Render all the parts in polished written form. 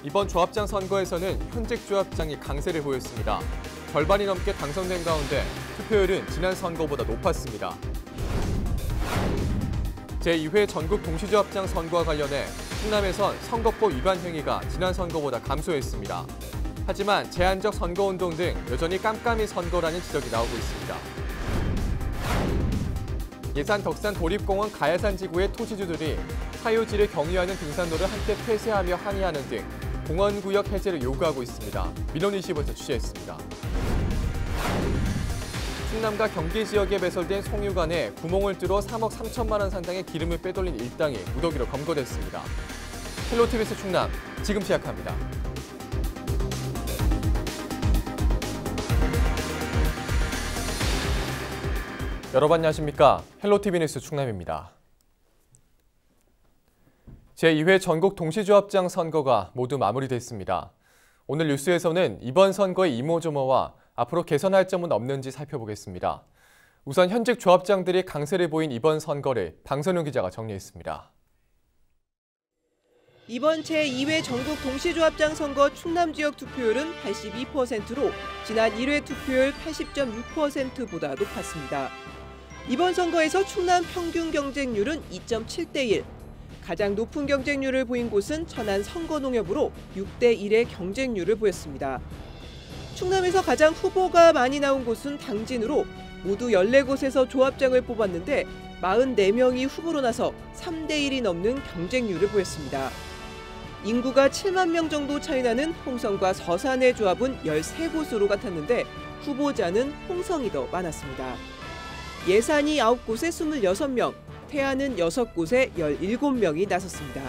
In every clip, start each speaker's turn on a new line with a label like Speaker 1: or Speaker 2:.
Speaker 1: 이번 조합장 선거에서는 현직 조합장이 강세를 보였습니다. 절반이 넘게 당선된 가운데 투표율은 지난 선거보다 높았습니다. 제2회 전국 동시조합장 선거와 관련해 충남에선 선거법 위반 행위가 지난 선거보다 감소했습니다. 하지만 제한적 선거운동 등 여전히 깜깜이 선거라는 지적이 나오고 있습니다. 예산 덕산 도립공원 가야산 지구의 토지주들이 사유지를 경유하는 등산로를 한때 폐쇄하며 항의하는 등 공원구역 해제를 요구하고 있습니다. 민원20에서 취재했습니다. 충남과 경기 지역에 배설된 송유관에 구멍을 뚫어 3억 3천만 원 상당의 기름을 빼돌린 일당이 무더기로 검거됐습니다. 헬로티비스 충남, 지금 시작합니다. 여러분 안녕하십니까? 헬로티비 뉴스 충남입니다. 제2회 전국 동시조합장 선거가 모두 마무리됐습니다. 오늘 뉴스에서는 이번 선거의 이모저모와 앞으로 개선할 점은 없는지 살펴보겠습니다. 우선 현직 조합장들이 강세를 보인 이번 선거를 방선용 기자가 정리했습니다.
Speaker 2: 이번 제2회 전국 동시조합장 선거 충남 지역 투표율은 82%로 지난 1회 투표율 80.6%보다 높았습니다. 이번 선거에서 충남 평균 경쟁률은 2.7대 1. 가장 높은 경쟁률을 보인 곳은 천안 선거농협으로 6대 1의 경쟁률을 보였습니다. 충남에서 가장 후보가 많이 나온 곳은 당진으로 모두 14곳에서 조합장을 뽑았는데 44명이 후보로 나서 3대 1이 넘는 경쟁률을 보였습니다. 인구가 7만 명 정도 차이 나는 홍성과 서산의 조합은 13곳으로 같았는데 후보자는 홍성이 더 많았습니다. 예산이 9곳에 26명, 태안은 6곳에 17명이 나섰습니다.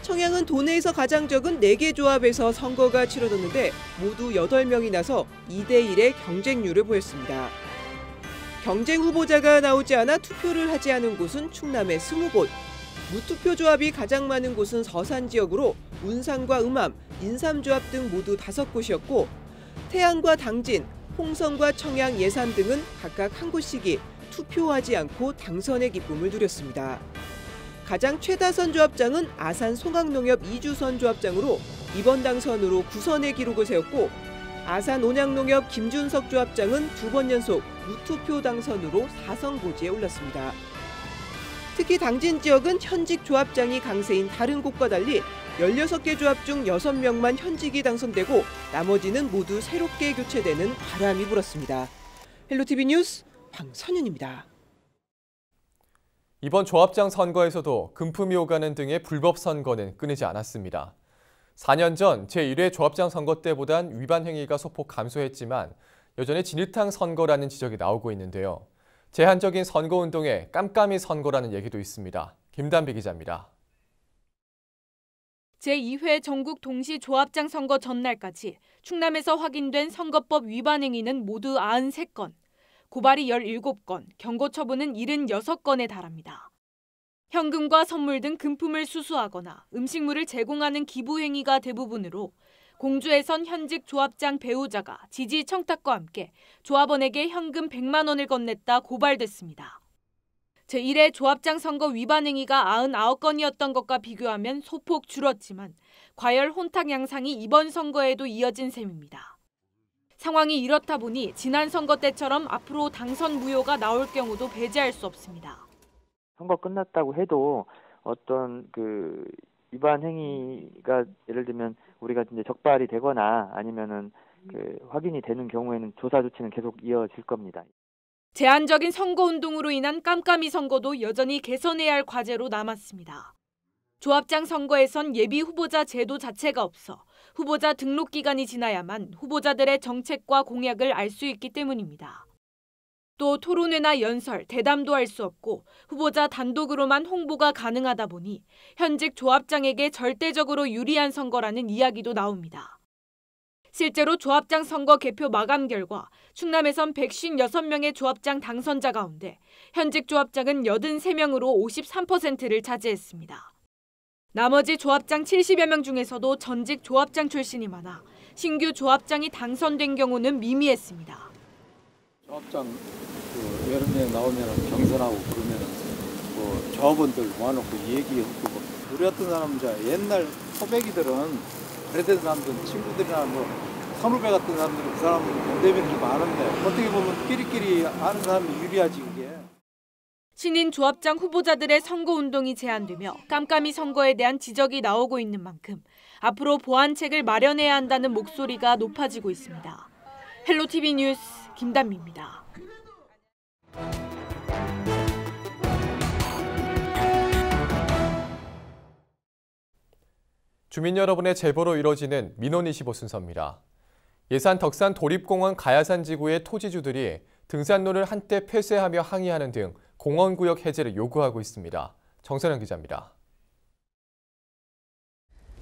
Speaker 2: 청양은 도내에서 가장 적은 4개 조합에서 선거가 치러졌는데 모두 8명이 나서 2대 1의 경쟁률을 보였습니다. 경쟁 후보자가 나오지 않아 투표를 하지 않은 곳은 충남의 20곳, 무투표 조합이 가장 많은 곳은 서산 지역으로 운산과 음암, 인삼조합 등 모두 5곳이었고 태안과 당진, 홍성과 청양, 예산 등은 각각 한 곳씩이 투표하지 않고 당선의 기쁨을 누렸습니다. 가장 최다선 조합장은 아산 송악농협 이주선 조합장으로 이번 당선으로 9선의 기록을 세웠고 아산 온양농협 김준석 조합장은 2번 연속 무투표 당선으로 4선 고지에 올랐습니다. 특히 당진 지역은 현직 조합장이 강세인 다른 곳과 달리 16개 조합 중 6명만 현직이 당선되고 나머지는 모두 새롭게 교체되는 바람이 불었습니다. 헬로티비 뉴스 방선윤입니다.
Speaker 1: 이번 조합장 선거에서도 금품이 오가는 등의 불법 선거는 끊이지 않았습니다. 4년 전 제1회 조합장 선거 때보단 위반 행위가 소폭 감소했지만 여전히 진흙탕 선거라는 지적이 나오고 있는데요. 제한적인 선거운동에 깜깜이 선거라는 얘기도 있습니다. 김단비 기자입니다.
Speaker 3: 제2회 전국 동시조합장 선거 전날까지 충남에서 확인된 선거법 위반 행위는 모두 93건, 고발이 17건, 경고 처분은 76건에 달합니다. 현금과 선물 등 금품을 수수하거나 음식물을 제공하는 기부 행위가 대부분으로 공주에선 현직 조합장 배우자가 지지 청탁과 함께 조합원에게 현금 100만 원을 건넸다 고발됐습니다. 제1회 조합장 선거 위반 행위가 99건이었던 것과 비교하면 소폭 줄었지만 과열 혼탁 양상이 이번 선거에도 이어진 셈입니다. 상황이 이렇다 보니 지난 선거 때처럼 앞으로 당선 무효가 나올 경우도 배제할 수 없습니다.
Speaker 4: 선거 끝났다고 해도 어떤 위반 행위가 예를 들면 우리가 이제 적발이 되거나 아니면은 확인이 되는 경우에는 조사 조치는 계속 이어질 겁니다.
Speaker 3: 제한적인 선거운동으로 인한 깜깜이 선거도 여전히 개선해야 할 과제로 남았습니다. 조합장 선거에선 예비 후보자 제도 자체가 없어 후보자 등록 기간이 지나야만 후보자들의 정책과 공약을 알 수 있기 때문입니다. 또 토론회나 연설, 대담도 할 수 없고 후보자 단독으로만 홍보가 가능하다 보니 현직 조합장에게 절대적으로 유리한 선거라는 이야기도 나옵니다. 실제로 조합장 선거 개표 마감 결과 충남에선 156명의 조합장 당선자 가운데 현직 조합장은 83명으로 53%를 차지했습니다. 나머지 조합장 70여 명 중에서도 전직 조합장 출신이 많아 신규 조합장이 당선된 경우는 미미했습니다.
Speaker 5: 조합장 여러 명 나오면 경선하고 그러면은 조합원들 모아놓고 얘기하고 그랬던 사람 옛날 토백이들은 오래된 사람들, 친구들이나 뭐 선후배 같은 사람들은 그 사람들 못 되는 게 많은데 어떻게 보면 끼리끼리 아는 사람이 유리하지 그게.
Speaker 3: 신인 조합장 후보자들의 선거운동이 제한되며 깜깜이 선거에 대한 지적이 나오고 있는 만큼 앞으로 보완책을 마련해야 한다는 목소리가 높아지고 있습니다. 헬로티비 뉴스 김단미입니다.
Speaker 1: 주민 여러분의 제보로 이뤄지는 민원25 순서입니다. 예산 덕산 도립공원 가야산 지구의 토지주들이 등산로를 한때 폐쇄하며 항의하는 등 공원구역 해제를 요구하고 있습니다. 정선영 기자입니다.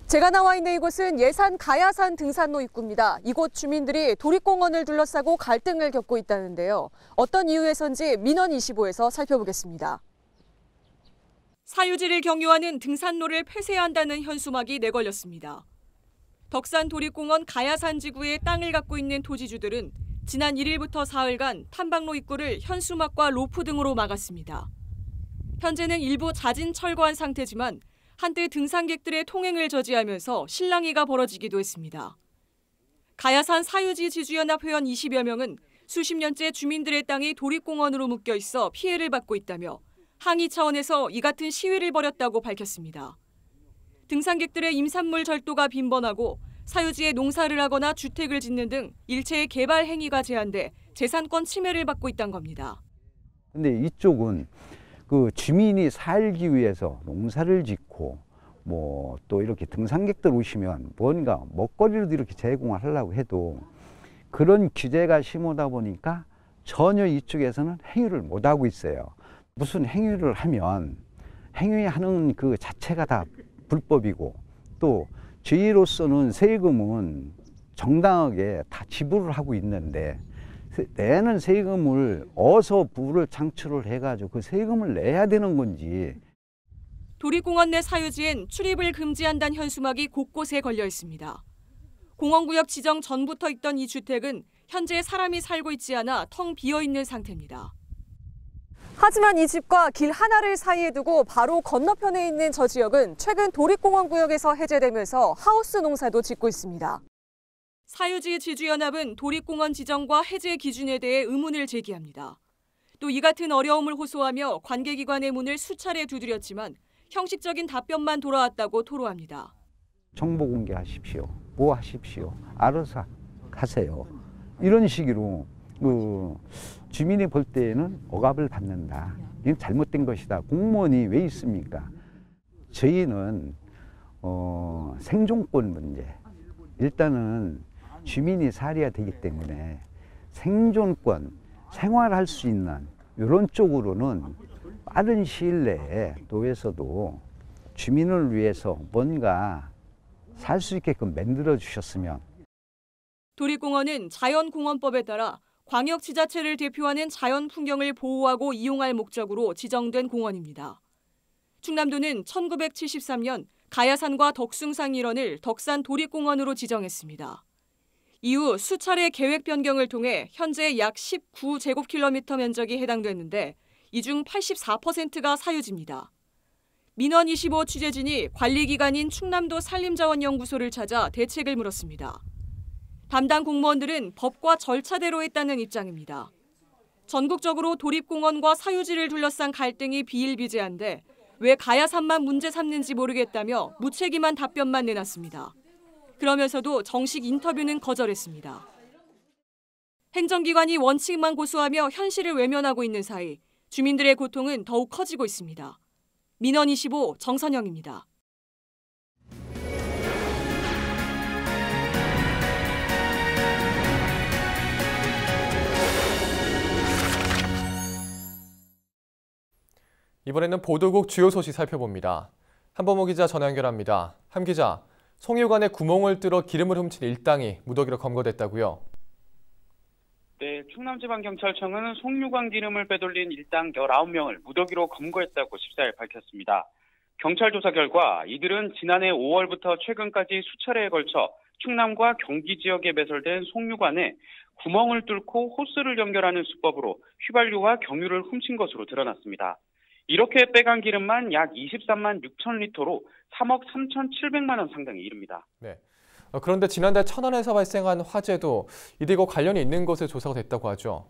Speaker 6: 제가 나와 있는 이곳은 예산 가야산 등산로 입구입니다. 이곳 주민들이 도립공원을 둘러싸고 갈등을 겪고 있다는데요. 어떤 이유에서인지 민원25에서 살펴보겠습니다.
Speaker 7: 사유지를 경유하는 등산로를 폐쇄한다는 현수막이 내걸렸습니다. 덕산 도립공원 가야산 지구의 땅을 갖고 있는 토지주들은 지난 1일부터 사흘간 탐방로 입구를 현수막과 로프 등으로 막았습니다. 현재는 일부 자진 철거한 상태지만 한때 등산객들의 통행을 저지하면서 실랑이가 벌어지기도 했습니다. 가야산 사유지 지주연합 회원 20여 명은 수십 년째 주민들의 땅이 도립공원으로 묶여 있어 피해를 받고 있다며 항의 차원에서 이 같은 시위를 벌였다고 밝혔습니다. 등산객들의 임산물 절도가 빈번하고 사유지에 농사를 하거나 주택을 짓는 등 일체의 개발 행위가 제한돼 재산권 침해를 받고 있다는 겁니다.
Speaker 8: 근데 이쪽은 그 주민이 살기 위해서 농사를 짓고 뭐 또 이렇게 등산객들 오시면 뭔가 먹거리로도 이렇게 제공을 하려고 해도 그런 규제가 심하다 보니까 전혀 이쪽에서는 행위를 못 하고 있어요. 무슨 행위를 하면 행위하는 그 자체가 다 불법이고 또 저희로서는 세금은 정당하게 다 지불을 하고 있는데 내는 세금을 어디서 부를 창출을 해가지고 그 세금을 내야 되는 건지.
Speaker 7: 도립공원 내 사유지엔 출입을 금지한다는 현수막이 곳곳에 걸려 있습니다. 공원구역 지정 전부터 있던 이 주택은 현재 사람이 살고 있지 않아 텅 비어 있는 상태입니다.
Speaker 6: 하지만 이 집과 길 하나를 사이에 두고 바로 건너편에 있는 저 지역은 최근 도립공원 구역에서 해제되면서 하우스 농사도 짓고 있습니다.
Speaker 7: 사유지 지주연합은 도립공원 지정과 해제 기준에 대해 의문을 제기합니다. 또 이 같은 어려움을 호소하며 관계기관의 문을 수차례 두드렸지만 형식적인 답변만 돌아왔다고 토로합니다.
Speaker 8: 정보 공개하십시오. 뭐 하십시오. 알아서 하세요. 이런 식으로 주민이 볼 때에는 억압을 받는다. 이건 잘못된 것이다. 공무원이 왜 있습니까? 저희는 생존권 문제. 일단은 주민이 살아야 되기 때문에 생존권, 생활할 수 있는 이런 쪽으로는 빠른 시일 내에 도에서도 주민을 위해서 뭔가 살 수 있게끔 만들어 주셨으면.
Speaker 7: 도립공원은 자연공원법에 따라 광역지자체를 대표하는 자연 풍경을 보호하고 이용할 목적으로 지정된 공원입니다. 충남도는 1973년 가야산과 덕숭산 일원을 덕산 도립공원으로 지정했습니다. 이후 수차례 계획 변경을 통해 현재 약 19제곱킬로미터 면적이 해당됐는데 이 중 84%가 사유지입니다. 민원25 취재진이 관리기관인 충남도 산림자원연구소를 찾아 대책을 물었습니다. 담당 공무원들은 법과 절차대로 했다는 입장입니다. 전국적으로 도립공원과 사유지를 둘러싼 갈등이 비일비재한데 왜 가야산만 문제 삼는지 모르겠다며 무책임한 답변만 내놨습니다. 그러면서도 정식 인터뷰는 거절했습니다. 행정기관이 원칙만 고수하며 현실을 외면하고 있는 사이 주민들의 고통은 더욱 커지고 있습니다. 민원25 정선영입니다.
Speaker 1: 이번에는 보도국 주요 소식 살펴봅니다. 한범호 기자 전화 연결합니다. 함 기자, 송유관에 구멍을 뚫어 기름을 훔친 일당이 무더기로 검거됐다고요?
Speaker 9: 네, 충남지방경찰청은 송유관 기름을 빼돌린 일당 19명을 무더기로 검거했다고 14일 밝혔습니다. 경찰 조사 결과 이들은 지난해 5월부터 최근까지 수차례에 걸쳐 충남과 경기 지역에 배설된 송유관에 구멍을 뚫고 호스를 연결하는 수법으로 휘발유와 경유를 훔친 것으로 드러났습니다. 이렇게 빼간 기름만 약 23만 6천 리터로 3억 3,700만 원 상당에 이릅니다.
Speaker 1: 네, 그런데 지난달 천안에서 발생한 화재도 이들과 관련이 있는 것으로 조사가 됐다고 하죠.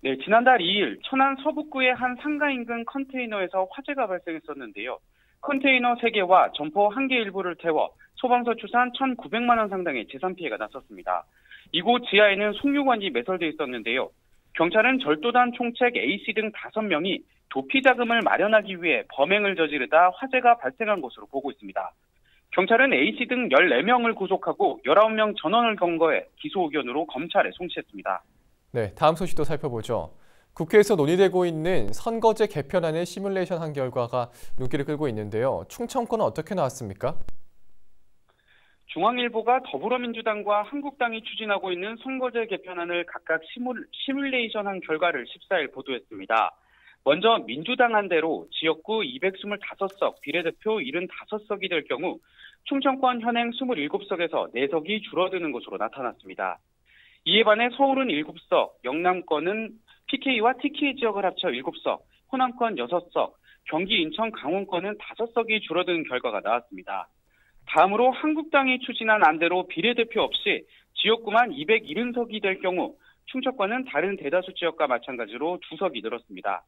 Speaker 9: 네, 지난달 2일 천안 서북구의 한 상가 인근 컨테이너에서 화재가 발생했었는데요. 컨테이너 3개와 점포 1개 일부를 태워 소방서 추산 1,900만 원 상당의 재산 피해가 났었습니다. 이곳 지하에는 송유관이 매설돼 있었는데요. 경찰은 절도단 총책 A씨 등 5명이 도피 자금을 마련하기 위해 범행을 저지르다 화재가 발생한 것으로 보고 있습니다. 경찰은 A씨 등 14명을 구속하고 19명 전원을 검거해 기소 의견으로 검찰에 송치했습니다.
Speaker 1: 네, 다음 소식도 살펴보죠. 국회에서 논의되고 있는 선거제 개편안의 시뮬레이션 결과가 눈길을 끌고 있는데요. 충청권은 어떻게 나왔습니까?
Speaker 9: 중앙일보가 더불어민주당과 한국당이 추진하고 있는 선거제 개편안을 각각 시뮬레이션한 결과를 14일 보도했습니다. 먼저 민주당 한 대로 지역구 225석, 비례대표 75석이 될 경우 충청권 현행 27석에서 4석이 줄어드는 것으로 나타났습니다. 이에 반해 서울은 7석, 영남권은 PK와 TK 지역을 합쳐 7석, 호남권 6석, 경기, 인천, 강원권은 5석이 줄어드는 결과가 나왔습니다. 다음으로 한국당이 추진한 안대로 비례대표 없이 지역구만 270석이 될 경우 충청권은 다른 대다수 지역과 마찬가지로 2석이 늘었습니다.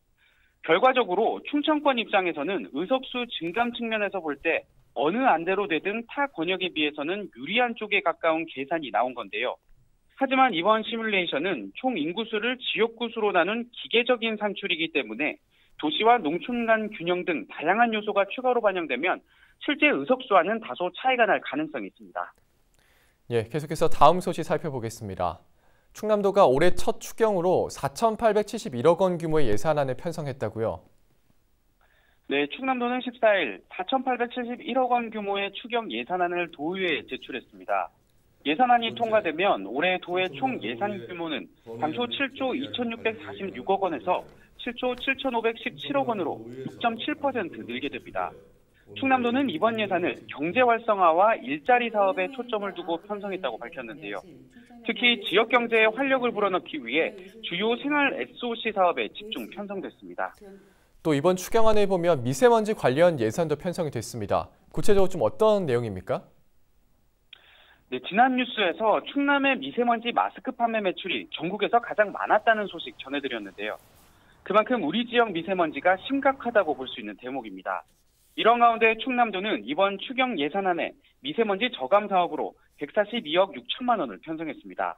Speaker 9: 결과적으로 충청권 입장에서는 의석수 증감 측면에서 볼 때 어느 안대로 되든 타 권역에 비해서는 유리한 쪽에 가까운 계산이 나온 건데요. 하지만 이번 시뮬레이션은 총 인구수를 지역구 수로 나눈 기계적인 산출이기 때문에 도시와 농촌 간 균형 등 다양한 요소가 추가로 반영되면 실제 의석수와는 다소 차이가 날 가능성이 있습니다.
Speaker 1: 예, 계속해서 다음 소식 살펴보겠습니다. 충남도가 올해 첫 추경으로 4,871억 원 규모의 예산안을 편성했다고요?
Speaker 9: 네, 충남도는 14일 4,871억 원 규모의 추경 예산안을 도의회에 제출했습니다. 예산안이 통과되면 올해 도의 총 예산 규모는 당초 7조 2,646억 원에서 7조 7,517억 원으로 6.7% 늘게 됩니다. 충남도는 이번 예산을 경제 활성화와 일자리 사업에 초점을 두고 편성했다고 밝혔는데요. 특히 지역 경제에 활력을 불어넣기 위해 주요 생활 SOC 사업에 집중 편성됐습니다.
Speaker 1: 또 이번 추경안을 보면 미세먼지 관련 예산도 편성이 됐습니다. 구체적으로 좀 어떤 내용입니까?
Speaker 9: 네, 지난 뉴스에서 충남의 미세먼지 마스크 판매 매출이 전국에서 가장 많았다는 소식 전해드렸는데요. 그만큼 우리 지역 미세먼지가 심각하다고 볼 수 있는 대목입니다. 이런 가운데 충남도는 이번 추경 예산안에 미세먼지 저감 사업으로 142억 6천만 원을 편성했습니다.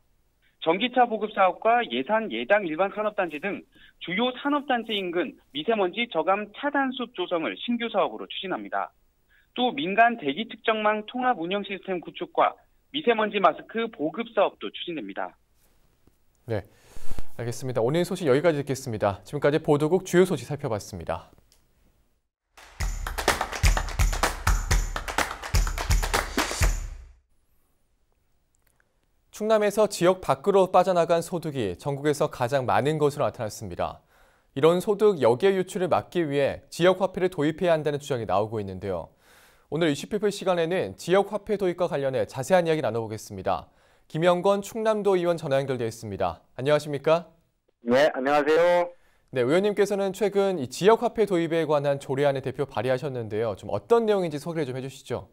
Speaker 9: 전기차 보급 사업과 예산 예당 일반 산업단지 등 주요 산업단지 인근 미세먼지 저감 차단숲 조성을 신규 사업으로 추진합니다. 또 민간 대기 측정망 통합 운영 시스템 구축과 미세먼지 마스크 보급 사업도 추진됩니다.
Speaker 1: 네, 알겠습니다. 오늘 소식 여기까지 듣겠습니다. 지금까지 보도국 주요 소식 살펴봤습니다. 충남에서 지역 밖으로 빠져나간 소득이 전국에서 가장 많은 것으로 나타났습니다. 이런 소득 역외 유출을 막기 위해 지역 화폐를 도입해야 한다는 주장이 나오고 있는데요. 오늘 이슈피플 시간에는 지역 화폐 도입과 관련해 자세한 이야기 나눠보겠습니다. 김영건 충남도 의원 전화 연결되어 있습니다. 안녕하십니까?
Speaker 10: 네, 안녕하세요.
Speaker 1: 네, 의원님께서는 최근 이 지역 화폐 도입에 관한 조례안을 대표 발의하셨는데요. 좀 어떤 내용인지 소개를 좀 해주시죠.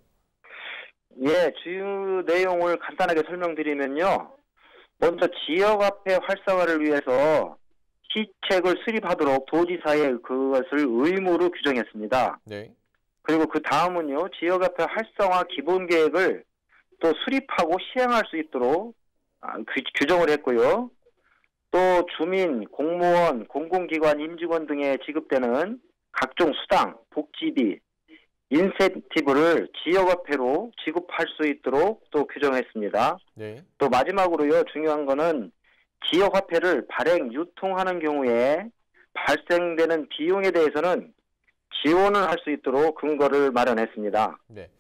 Speaker 10: 예, 주요 내용을 간단하게 설명드리면요. 먼저 지역화폐 활성화를 위해서 시책을 수립하도록 도지사에 그것을 의무로 규정했습니다.
Speaker 1: 네.
Speaker 10: 그리고 그 다음은요. 지역화폐 활성화 기본계획을 또 수립하고 시행할 수 있도록 규정을 했고요. 또 주민, 공무원, 공공기관, 임직원 등에 지급되는 각종 수당, 복지비, 인센티브를 지역화폐로 지급할 수 있도록 또 규정했습니다.
Speaker 1: 네.
Speaker 10: 또 마지막으로요. 중요한 거는 지역화폐를 발행, 유통하는 경우에 발생되는 비용에 대해서는 지원을 할 수 있도록 근거를 마련했습니다.
Speaker 1: 네.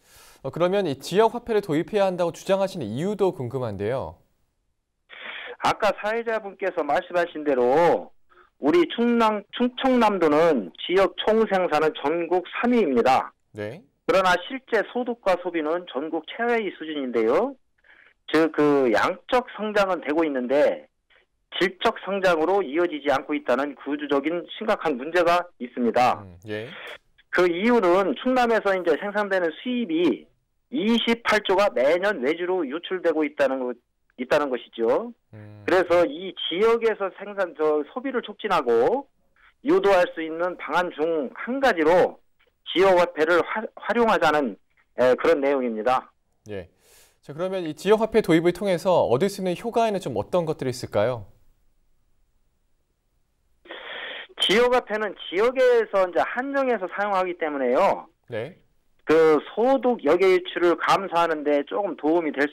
Speaker 1: 그러면 이 지역 화폐를 도입해야 한다고 주장하시는 이유도 궁금한데요.
Speaker 10: 아까 사회자분께서 말씀하신 대로 우리 충청남도는 지역 총생산은 전국 3위입니다.
Speaker 1: 네.
Speaker 10: 그러나 실제 소득과 소비는 전국 최하위 수준인데요. 즉 그 양적 성장은 되고 있는데 질적 성장으로 이어지지 않고 있다는 구조적인 심각한 문제가 있습니다.
Speaker 1: 예.
Speaker 10: 그 이유는 충남에서 이제 생산되는 수입이 28조가 매년 외주로 유출되고 있다는 것이죠. 그래서 이 지역에서 소비를 촉진하고 유도할 수 있는 방안 중 한 가지로 지역화폐를 활용하자는 그런 내용입니다.
Speaker 1: 예. 자, 그러면 이 지역화폐 도입을 통해서 얻을 수 있는 효과에는 좀 어떤 것들이 있을까요?
Speaker 10: 지역화폐는 지역에서 이제 한정해서 사용하기 때문에요.
Speaker 1: 네.
Speaker 10: 그 소득 역외 유출을 감소하는 데 조금 도움이 될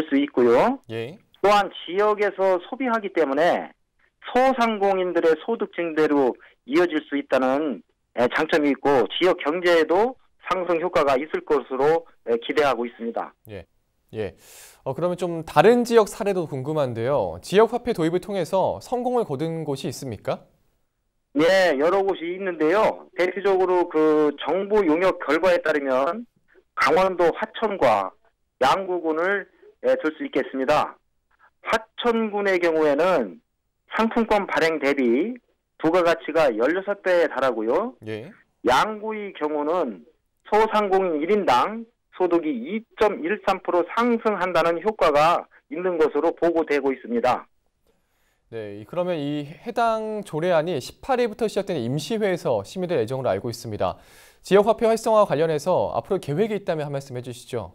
Speaker 10: 수 있고요.
Speaker 1: 예.
Speaker 10: 또한 지역에서 소비하기 때문에 소상공인들의 소득 증대로 이어질 수 있다는 장점이 있고 지역 경제에도 상승 효과가 있을 것으로 기대하고 있습니다.
Speaker 1: 예. 예. 그러면 좀 다른 지역 사례도 궁금한데요. 지역화폐 도입을 통해서 성공을 거둔 곳이 있습니까?
Speaker 10: 네, 여러 곳이 있는데요. 대표적으로 그 정부 용역 결과에 따르면 강원도 화천과 양구군을 들 수 있겠습니다. 화천군의 경우에는 상품권 발행 대비 부가가치가 16배에 달하고요.
Speaker 1: 예.
Speaker 10: 양구의 경우는 소상공인 1인당 소득이 2.13% 상승한다는 효과가 있는 것으로 보고되고 있습니다.
Speaker 1: 네, 그러면 이 해당 조례안이 18일부터 시작되는 임시회에서 심의될 예정으로 알고 있습니다. 지역화폐 활성화 관련해서 앞으로 계획이 있다면 한 말씀 해주시죠.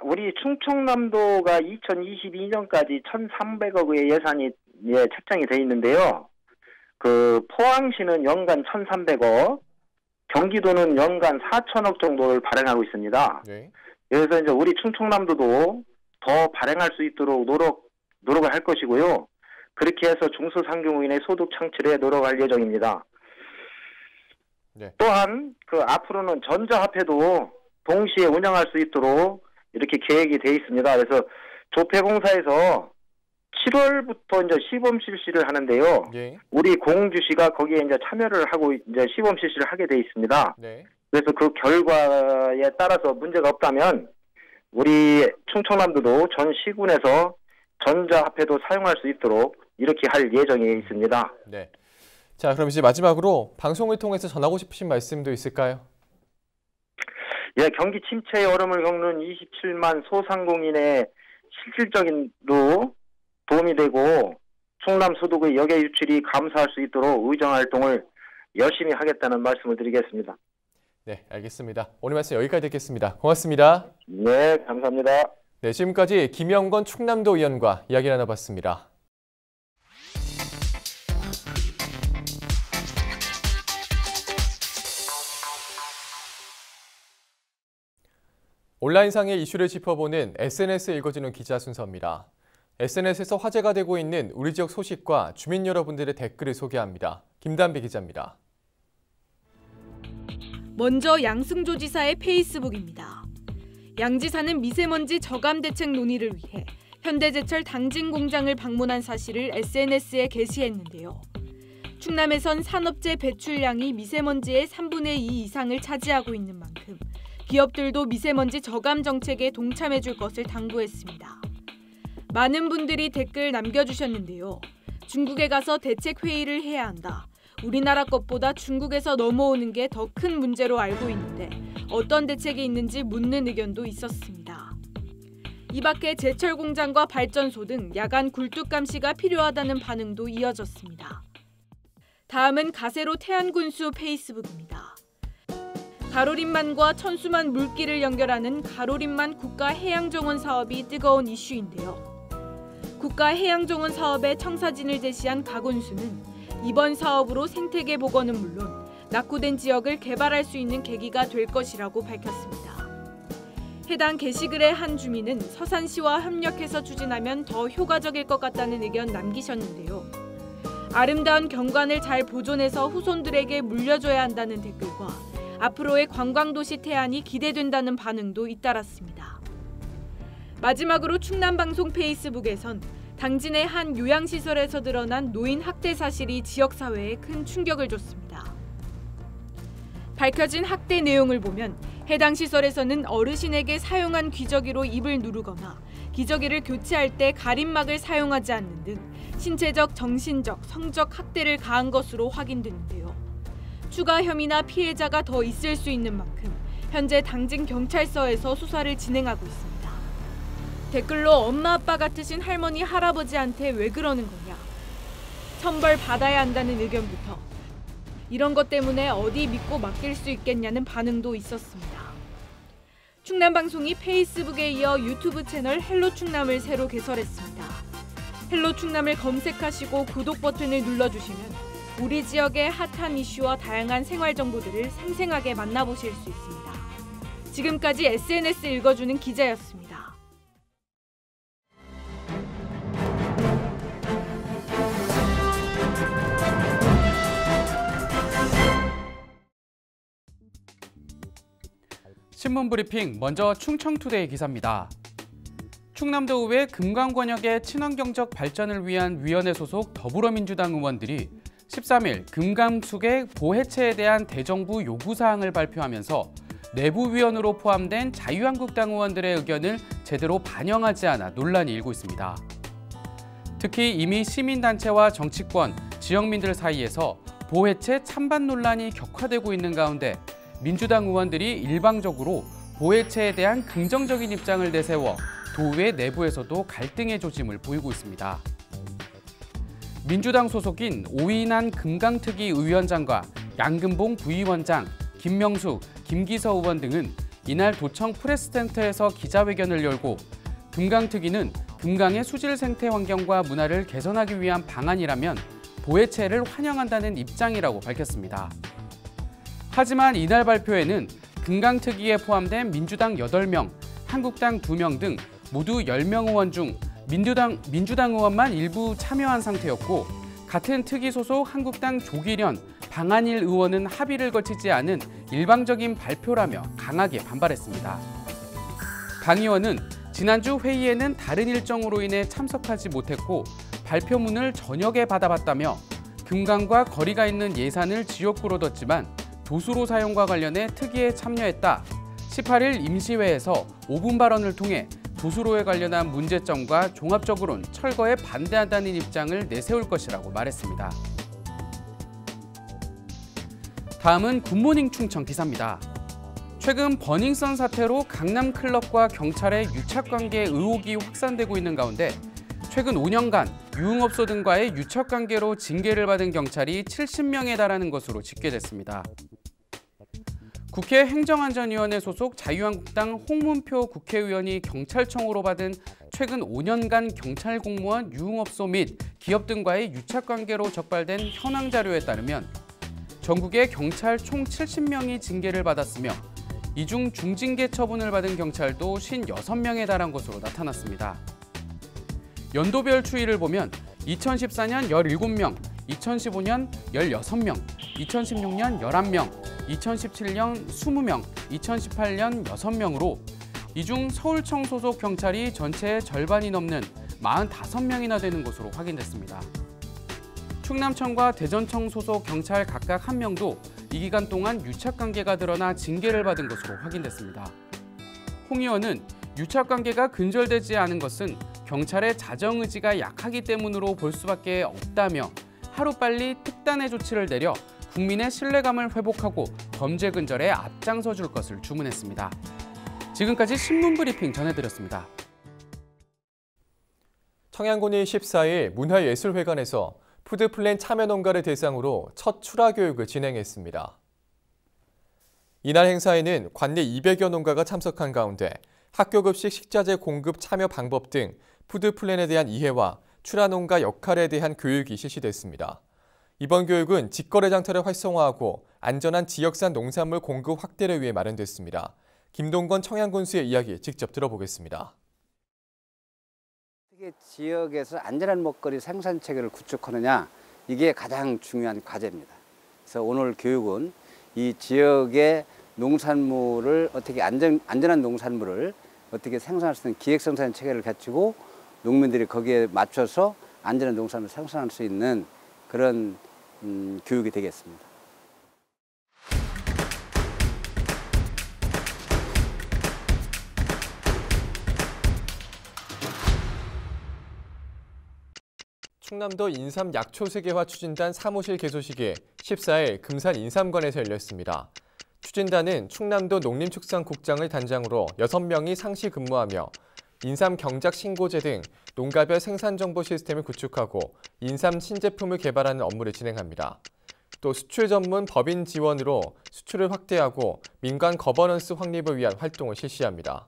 Speaker 10: 우리 충청남도가 2022년까지 1,300억의 예산이 책정이 돼 있는데요. 포항시는 연간 1,300억, 경기도는 연간 4천억 정도를 발행하고 있습니다.
Speaker 1: 네.
Speaker 10: 그래서 이제 우리 충청남도도 더 발행할 수 있도록 노력을 할 것이고요. 그렇게 해서 중소상공인의 소득 창출에 노력할 예정입니다.
Speaker 1: 네. 또한
Speaker 10: 앞으로는 전자화폐도 동시에 운영할 수 있도록 이렇게 계획이 돼 있습니다. 그래서 조폐공사에서 7월부터 이제 시범 실시를 하는데요.
Speaker 1: 예.
Speaker 10: 우리 공주시가 거기에 이제 참여를 하고 이제 시범 실시를 하게 돼 있습니다.
Speaker 1: 네.
Speaker 10: 그래서 그 결과에 따라서 문제가 없다면 우리 충청남도도 전 시군에서 전자화폐도 사용할 수 있도록 이렇게 할 예정이 있습니다.
Speaker 1: 네. 자, 그럼 이제 마지막으로 방송을 통해서 전하고 싶으신 말씀도 있을까요?
Speaker 10: 예, 경기 침체의 얼음을 겪는 27만 소상공인의 실질적인로 도움이 되고 충남 소득의 역외 유출이 감소할 수 있도록 의정 활동을 열심히 하겠다는 말씀을 드리겠습니다.
Speaker 1: 네, 알겠습니다. 오늘 말씀 여기까지 듣겠습니다. 고맙습니다.
Speaker 10: 네, 감사합니다.
Speaker 1: 네, 지금까지 김영건 충남도 의원과 이야기 나눠봤습니다. 온라인상의 이슈를 짚어보는 SNS 읽어주는 기자 순서입니다. SNS에서 화제가 되고 있는 우리 지역 소식과 주민 여러분들의 댓글을 소개합니다. 김단비 기자입니다.
Speaker 3: 먼저 양승조 지사의 페이스북입니다. 양 지사는 미세먼지 저감 대책 논의를 위해 현대제철 당진 공장을 방문한 사실을 SNS에 게시했는데요. 충남에선 산업재 배출량이 미세먼지의 3분의 2 이상을 차지하고 있는 만큼 기업들도 미세먼지 저감 정책에 동참해 줄 것을 당부했습니다. 많은 분들이 댓글 남겨주셨는데요. 중국에 가서 대책 회의를 해야 한다. 우리나라 것보다 중국에서 넘어오는 게 더 큰 문제로 알고 있는데 어떤 대책이 있는지 묻는 의견도 있었습니다. 이 밖에 제철 공장과 발전소 등 야간 굴뚝 감시가 필요하다는 반응도 이어졌습니다. 다음은 가세로 태안군수 페이스북입니다. 가로림만과 천수만 물길을 연결하는 가로림만 국가해양정원 사업이 뜨거운 이슈인데요. 국가해양정원 사업의 청사진을 제시한 가군수는 이번 사업으로 생태계 복원은 물론 낙후된 지역을 개발할 수 있는 계기가 될 것이라고 밝혔습니다. 해당 게시글의 한 주민은 서산시와 협력해서 추진하면 더 효과적일 것 같다는 의견 남기셨는데요. 아름다운 경관을 잘 보존해서 후손들에게 물려줘야 한다는 댓글과 앞으로의 관광도시 태안이 기대된다는 반응도 잇따랐습니다. 마지막으로 충남방송 페이스북에선 당진의 한 요양시설에서 드러난 노인 학대 사실이 지역사회에 큰 충격을 줬습니다. 밝혀진 학대 내용을 보면 해당 시설에서는 어르신에게 사용한 기저귀로 입을 누르거나 기저귀를 교체할 때 가림막을 사용하지 않는 등 신체적, 정신적, 성적 학대를 가한 것으로 확인되는데요. 추가 혐의나 피해자가 더 있을 수 있는 만큼 현재 당진 경찰서에서 수사를 진행하고 있습니다. 댓글로 엄마 아빠 같으신 할머니 할아버지한테 왜 그러는 거냐, 천벌 받아야 한다는 의견부터 이런 것 때문에 어디 믿고 맡길 수 있겠냐는 반응도 있었습니다. 충남방송이 페이스북에 이어 유튜브 채널 헬로 충남을 새로 개설했습니다. 헬로 충남을 검색하시고 구독 버튼을 눌러주시면 우리 지역의 핫한 이슈와 다양한 생활 정보들을 생생하게 만나보실 수 있습니다. 지금까지 SNS 읽어주는 기자였습니다.
Speaker 11: 신문 브리핑, 먼저 충청투데이 기사입니다. 충남도의회 금강권역의 친환경적 발전을 위한 위원회 소속 더불어민주당 의원들이 13일 금강수계 보해체에 대한 대정부 요구사항을 발표하면서 내부위원으로 포함된 자유한국당 의원들의 의견을 제대로 반영하지 않아 논란이 일고 있습니다. 특히 이미 시민단체와 정치권, 지역민들 사이에서 보해체 찬반 논란이 격화되고 있는 가운데 민주당 의원들이 일방적으로 보해체에 대한 긍정적인 입장을 내세워 도의회 내부에서도 갈등의 조짐을 보이고 있습니다. 민주당 소속인 오인환 금강특위 위원장과 양금봉 부위원장, 김명숙, 김기서 의원 등은 이날 도청 프레스센터에서 기자회견을 열고 금강특위는 금강의 수질 생태 환경과 문화를 개선하기 위한 방안이라면 보해체를 환영한다는 입장이라고 밝혔습니다. 하지만 이날 발표에는 금강특위에 포함된 민주당 8명, 한국당 2명 등 모두 10명 의원 중 민주당 의원만 일부 참여한 상태였고, 같은 특위 소속 한국당 조기련, 방한일 의원은 합의를 거치지 않은 일방적인 발표라며 강하게 반발했습니다. 방 의원은 지난주 회의에는 다른 일정으로 인해 참석하지 못했고 발표문을 저녁에 받아봤다며 금강과 거리가 있는 예산을 지역구로 뒀지만 도수로 사용과 관련해 특위에 참여했다. 18일 임시회에서 5분 발언을 통해 도수로에 관련한 문제점과 종합적으로는 철거에 반대한다는 입장을 내세울 것이라고 말했습니다. 다음은 굿모닝 충청 기사입니다. 최근 버닝썬 사태로 강남 클럽과 경찰의 유착관계 의혹이 확산되고 있는 가운데 최근 5년간 유흥업소 등과의 유착관계로 징계를 받은 경찰이 70명에 달하는 것으로 집계됐습니다. 국회 행정안전위원회 소속 자유한국당 홍문표 국회의원이 경찰청으로 받은 최근 5년간 경찰 공무원, 유흥업소 및 기업 등과의 유착관계로 적발된 현황 자료에 따르면 전국의 경찰 총 70명이 징계를 받았으며 이 중 중징계 처분을 받은 경찰도 56명에 달한 것으로 나타났습니다. 연도별 추이를 보면 2014년 17명, 2015년 16명, 2016년 11명, 2017년 20명, 2018년 6명으로 이 중 서울청 소속 경찰이 전체의 절반이 넘는 45명이나 되는 것으로 확인됐습니다. 충남청과 대전청 소속 경찰 각각 1명도 이 기간 동안 유착관계가 드러나 징계를 받은 것으로 확인됐습니다. 홍 의원은 유착관계가 근절되지 않은 것은 경찰의 자정의지가 약하기 때문으로 볼 수밖에 없다며 하루빨리 특단의 조치를 내려 국민의 신뢰감을 회복하고 범죄 근절에 앞장서 줄 것을 주문했습니다. 지금까지 신문브리핑 전해드렸습니다.
Speaker 1: 청양군이 14일 문화예술회관에서 푸드플랜 참여농가를 대상으로 첫 출하교육을 진행했습니다. 이날 행사에는 관내 200여 농가가 참석한 가운데 학교급식 식자재 공급 참여 방법 등 푸드플랜에 대한 이해와 출하농가 역할에 대한 교육이 실시됐습니다. 이번 교육은 직거래 장터를 활성화하고 안전한 지역산 농산물 공급 확대를 위해 마련됐습니다. 김동건 청양군수의 이야기 직접 들어보겠습니다.
Speaker 12: 어떻게 지역에서 안전한 먹거리 생산 체계를 구축하느냐, 이게 가장 중요한 과제입니다. 그래서 오늘 교육은 이 지역의 농산물을 어떻게 안전한 농산물을 어떻게 생산할 수 있는 기획 생산 체계를 갖추고 농민들이 거기에 맞춰서 안전한 농산물을 생산할 수 있는 그런 교육이 되겠습니다.
Speaker 1: 충남도 인삼 약초 세계화 추진단 사무실 개소식이 14일 금산 인삼관에서 열렸습니다. 추진단은 충남도 농림축산국장을 단장으로 6명이 상시 근무하며 인삼 경작 신고제 등 농가별 생산정보 시스템을 구축하고 인삼 신제품을 개발하는 업무를 진행합니다. 또 수출 전문 법인 지원으로 수출을 확대하고 민관 거버넌스 확립을 위한 활동을 실시합니다.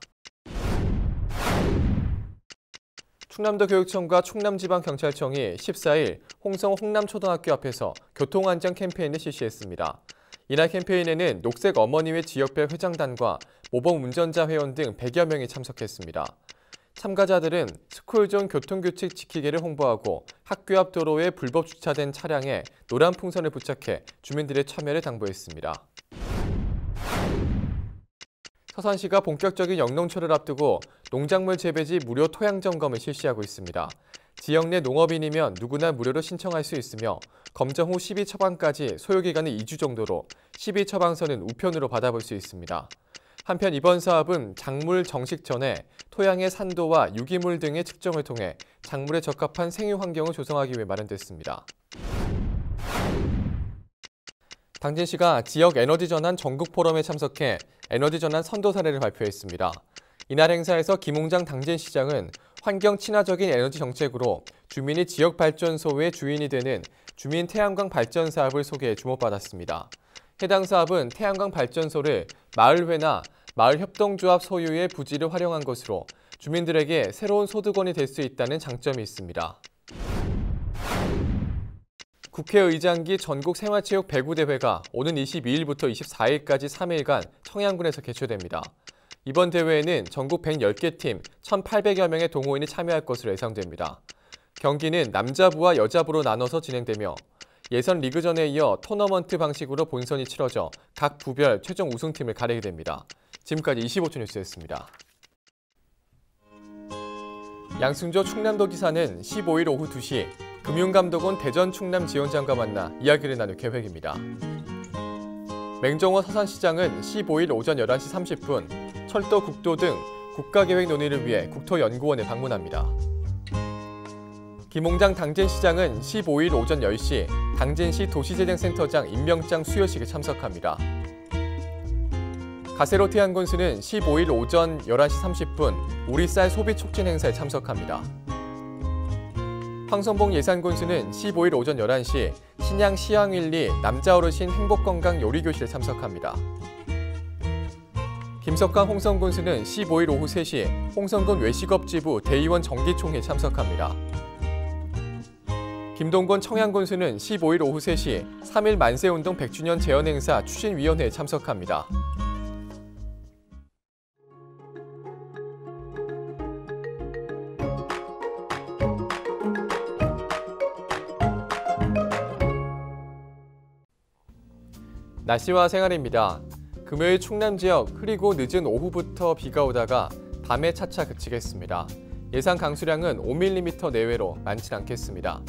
Speaker 1: 충남도 교육청과 충남지방경찰청이 14일 홍성 홍남초등학교 앞에서 교통안전 캠페인을 실시했습니다. 이날 캠페인에는 녹색 어머니회 지역별 회장단과 모범 운전자 회원 등 100여 명이 참석했습니다. 참가자들은 스쿨존 교통규칙 지키기를 홍보하고 학교 앞 도로에 불법 주차된 차량에 노란 풍선을 부착해 주민들의 참여를 당부했습니다. 서산시가 본격적인 영농철을 앞두고 농작물 재배지 무료 토양 점검을 실시하고 있습니다. 지역 내 농업인이면 누구나 무료로 신청할 수 있으며 검정 후 12처방까지 소요기간은 2주 정도로 12처방서는 우편으로 받아볼 수 있습니다. 한편 이번 사업은 작물 정식 전에 토양의 산도와 유기물 등의 측정을 통해 작물에 적합한 생육 환경을 조성하기 위해 마련됐습니다. 당진시가 지역 에너지 전환 전국 포럼에 참석해 에너지 전환 선도 사례를 발표했습니다. 이날 행사에서 김홍장 당진시장은 환경 친화적인 에너지 정책으로 주민이 지역 발전소의 주인이 되는 주민 태양광 발전 사업을 소개해 주목받았습니다. 해당 사업은 태양광 발전소를 마을회나 마을협동조합 소유의 부지를 활용한 것으로 주민들에게 새로운 소득원이 될 수 있다는 장점이 있습니다. 국회의장기 전국 생활체육 배구대회가 오는 22일부터 24일까지 3일간 청양군에서 개최됩니다. 이번 대회에는 전국 110개 팀 1,800여 명의 동호인이 참여할 것으로 예상됩니다. 경기는 남자부와 여자부로 나눠서 진행되며 예선 리그전에 이어 토너먼트 방식으로 본선이 치러져 각 부별 최종 우승팀을 가리게 됩니다. 지금까지 25초 뉴스였습니다. 양승조 충남도지사는 15일 오후 2시 금융감독원 대전 충남 지원장과 만나 이야기를 나눌 계획입니다. 맹정호 서산시장은 15일 오전 11시 30분 철도, 국도 등 국가계획 논의를 위해 국토연구원에 방문합니다. 김홍장 당진시장은 15일 오전 10시 당진시 도시재생센터장 임명장 수여식에 참석합니다. 가세로 태안군수는 15일 오전 11시 30분 우리 쌀 소비 촉진 행사에 참석합니다. 황선봉 예산군수는 15일 오전 11시 신양 시향일리 남자어르신 행복건강 요리교실에 참석합니다. 김석강 홍성군수는 15일 오후 3시 홍성군 외식업지부 대의원 정기총회에 참석합니다. 김동건 청양군수는 15일 오후 3시 3.1 만세운동 100주년 재연행사 추진위원회에 참석합니다. 날씨와 생활입니다. 금요일 충남 지역 흐리고 늦은 오후부터 비가 오다가 밤에 차차 그치겠습니다. 예상 강수량은 5mm 내외로 많진 않겠습니다.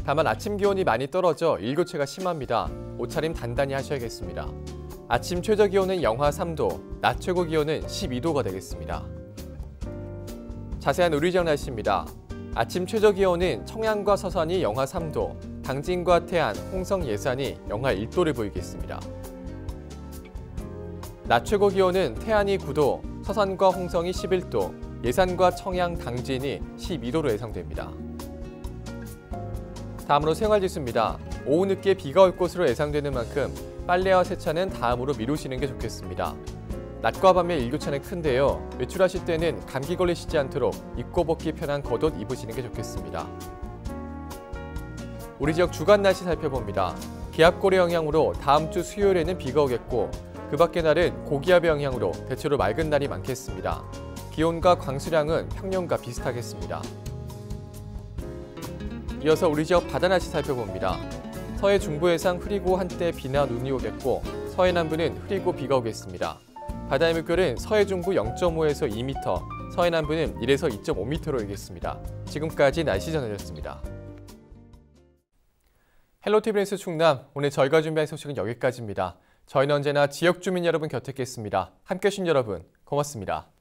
Speaker 1: 다만 아침 기온이 많이 떨어져 일교차가 심합니다. 옷차림 단단히 하셔야겠습니다. 아침 최저 기온은 영하 3도, 낮 최고 기온은 12도가 되겠습니다. 자세한 우리 지역 날씨입니다. 아침 최저 기온은 청양과 서산이 영하 3도, 당진과 태안, 홍성, 예산이 영하 1도를 보이겠습니다. 낮 최고 기온은 태안이 9도, 서산과 홍성이 11도, 예산과 청양, 당진이 12도로 예상됩니다. 다음으로 생활지수입니다. 오후 늦게 비가 올 것으로 예상되는 만큼 빨래와 세차는 다음으로 미루시는 게 좋겠습니다. 낮과 밤의 일교차는 큰데요. 외출하실 때는 감기 걸리시지 않도록 입고 벗기 편한 겉옷 입으시는 게 좋겠습니다. 우리 지역 주간 날씨 살펴봅니다. 기압골의 영향으로 다음 주 수요일에는 비가 오겠고 그 밖의 날은 고기압의 영향으로 대체로 맑은 날이 많겠습니다. 기온과 강수량은 평년과 비슷하겠습니다. 이어서 우리 지역 바다 날씨 살펴봅니다. 서해 중부 해상 흐리고 한때 비나 눈이 오겠고 서해 남부는 흐리고 비가 오겠습니다. 바다의 물결은 서해 중부 0.5에서 2m, 서해 남부는 1에서 2.5m로 일겠습니다. 지금까지 날씨 전해드렸습니다. 헬로티비 뉴스 충남, 오늘 저희가 준비한 소식은 여기까지입니다. 저희는 언제나 지역 주민 여러분 곁에 있겠습니다. 함께해 주신 여러분 고맙습니다.